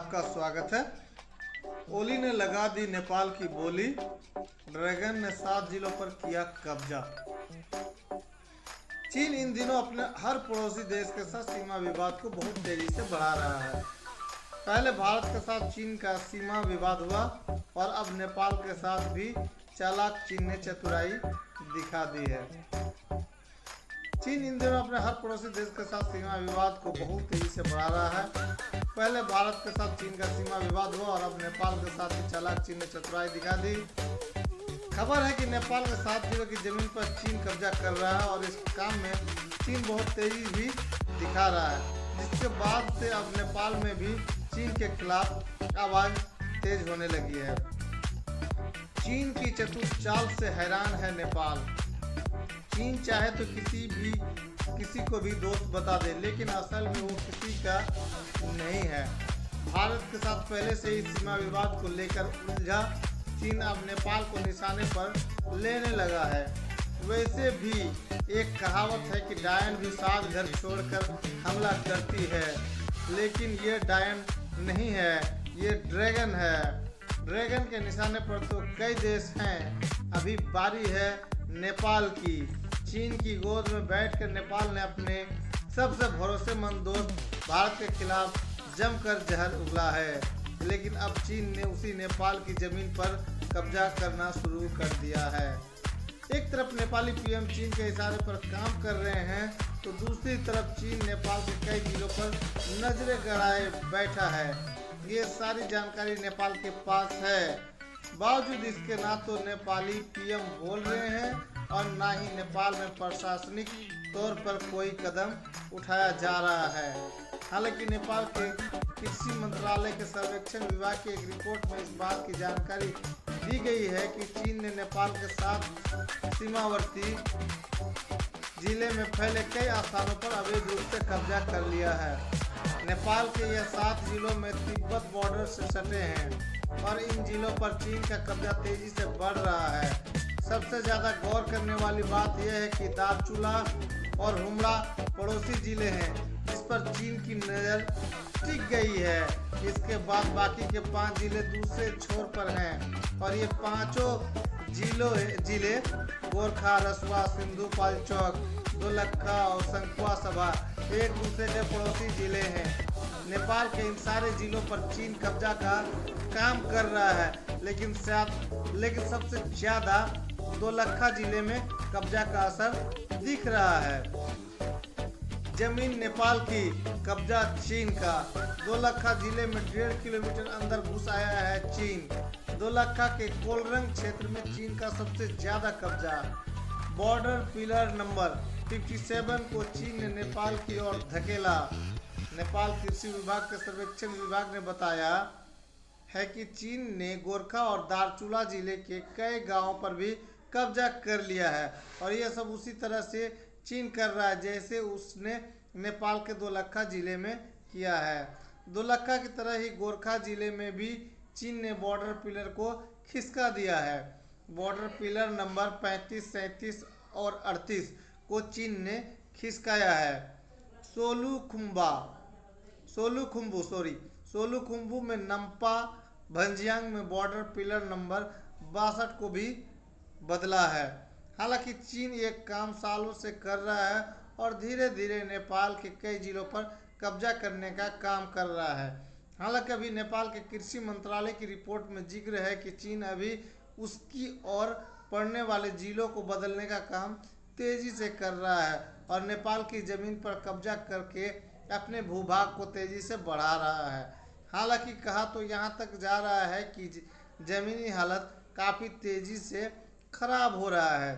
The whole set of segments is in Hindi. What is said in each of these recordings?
आपका स्वागत है। ओली ने लगा दी नेपाल की बोली, ड्रैगन ने 7 जिलों पर किया कब्जा। चीन इन दिनों अपने हर पड़ोसी देश के साथ सीमा विवाद को बहुत तेजी से बढ़ा रहा है। पहले भारत के साथ चीन का सीमा विवाद हुआ और अब नेपाल के साथ भी चालाक चीन ने चतुराई दिखा दी है। चीन इन दिनों अपने हर पड़ोसी देश के साथ सीमा विवाद को बहुत तेजी से बढ़ा रहा है। पहले भारत के साथ चीन का सीमा विवाद हुआ और अब नेपाल के साथ भी चालाक चीन ने चतुराई दिखा दी। खबर है कि नेपाल के 7 जिलों की जमीन पर चीन कब्जा कर रहा है और इस काम में चीन बहुत तेजी भी दिखा रहा है, जिसके बाद से अब नेपाल में भी चीन के खिलाफ आवाज तेज होने लगी है। चीन की चतुर चाल से हैरान है नेपाल। चीन चाहे तो किसी को भी दोस्त बता दे, लेकिन असल में वो किसी का नहीं है। भारत के साथ पहले से ही सीमा विवाद को लेकर उलझा चीन अब नेपाल को निशाने पर लेने लगा है। वैसे भी एक कहावत है कि डायन भी साथ घर छोड़कर हमला करती है, लेकिन ये डायन नहीं है, ये ड्रैगन है। ड्रैगन के निशाने पर तो कई देश हैं। अभी बारी है नेपाल की। चीन की गोद में बैठकर नेपाल ने अपने सबसे भरोसेमंद दोस्त भारत के खिलाफ जमकर जहर उगला है, लेकिन अब चीन ने उसी नेपाल की जमीन पर कब्जा करना शुरू कर दिया है। एक तरफ नेपाली पीएम चीन के इशारे पर काम कर रहे हैं, तो दूसरी तरफ चीन नेपाल के कई जिलों पर नजरें गड़ाए बैठा है। ये सारी जानकारी नेपाल के पास है। बावजूद इसके ना तो नेपाली पीएम बोल रहे हैं और ना ही नेपाल में प्रशासनिक तौर पर कोई कदम उठाया जा रहा है। हालांकि नेपाल के कृषि मंत्रालय के सर्वेक्षण विभाग की एक रिपोर्ट में इस बात की जानकारी दी गई है कि चीन ने नेपाल के साथ सीमावर्ती जिले में फैले कई स्थानों पर अवैध रूप से कब्जा कर लिया है। नेपाल के यह 7 जिलों में तिब्बत बॉर्डर से सटे हैं और इन जिलों पर चीन का कब्जा तेजी से बढ़ रहा है। सबसे ज्यादा गौर करने वाली बात यह है कि दार्चुला और हुमला पड़ोसी जिले हैं जिस पर चीन की नज़र टिक गई है। इसके बाद बाकी के 5 जिले दूसरे छोर पर हैं और ये पांचों जिले गोरखा, रसवा, सिंधु, पालचौक, दोलखा और संखुआ सभा एक दूसरे के पड़ोसी जिले हैं। नेपाल के इन सारे जिलों पर चीन कब्जा का काम कर रहा है, लेकिन सबसे ज्यादा दोलखा जिले में कब्जा का असर दिख रहा है। जमीन नेपाल की, कब्जा चीन का। दोलखा जिले में 1.5 किलोमीटर अंदर घुस आया है चीन। दोलखा के कोलरंग क्षेत्र में चीन का सबसे ज्यादा कब्जा। बॉर्डर पिलर नंबर 57 को चीन ने नेपाल की ओर धकेला। नेपाल कृषि विभाग के सर्वेक्षण विभाग ने बताया है कि चीन ने गोरखा और दार्चुला जिले के कई गांवों पर भी कब्जा कर लिया है और यह सब उसी तरह से चीन कर रहा है जैसे उसने नेपाल के दोलखा जिले में किया है। दोलखा की तरह ही गोरखा जिले में भी चीन ने बॉर्डर पिलर को खिसका दिया है। बॉर्डर पिलर नंबर 35, 37 और 38 को चीन ने खिसकाया है। सोलुखुम्बु में नम्पा भंजियांग में बॉर्डर पिलर नंबर 62 को भी बदला है। हालांकि चीन ये काम सालों से कर रहा है और धीरे धीरे नेपाल के कई जिलों पर कब्जा करने का काम कर रहा है। हालांकि अभी नेपाल के कृषि मंत्रालय की रिपोर्ट में जिक्र है कि चीन अभी उसकी ओर पड़ने वाले जिलों को बदलने का काम तेजी से कर रहा है और नेपाल की जमीन पर कब्जा करके अपने भूभाग को तेजी से बढ़ा रहा है। हालांकि कहा तो यहाँ तक जा रहा है कि जमीनी हालत काफ़ी तेजी से खराब हो रहा है।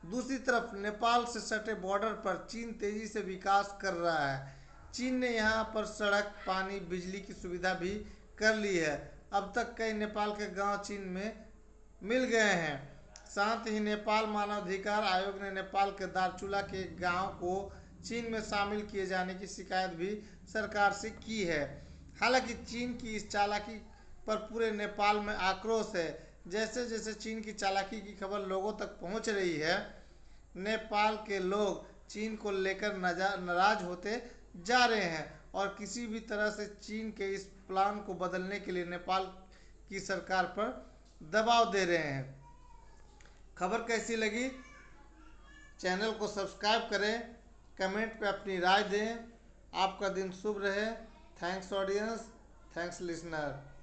दूसरी तरफ नेपाल से सटे बॉर्डर पर चीन तेजी से विकास कर रहा है। चीन ने यहाँ पर सड़क, पानी, बिजली की सुविधा भी कर ली है। अब तक कई नेपाल के गांव चीन में मिल गए हैं। साथ ही नेपाल मानवाधिकार आयोग ने नेपाल के दार्चुला के गांव को चीन में शामिल किए जाने की शिकायत भी सरकार से की है। हालांकि चीन की इस चालाकी पर पूरे नेपाल में आक्रोश है। जैसे जैसे चीन की चालाकी की खबर लोगों तक पहुंच रही है, नेपाल के लोग चीन को लेकर नाराज होते जा रहे हैं और किसी भी तरह से चीन के इस प्लान को बदलने के लिए नेपाल की सरकार पर दबाव दे रहे हैं। खबर कैसी लगी? चैनल को सब्सक्राइब करें, कमेंट पे अपनी राय दें। आपका दिन शुभ रहे। Thanks audience, thanks listener.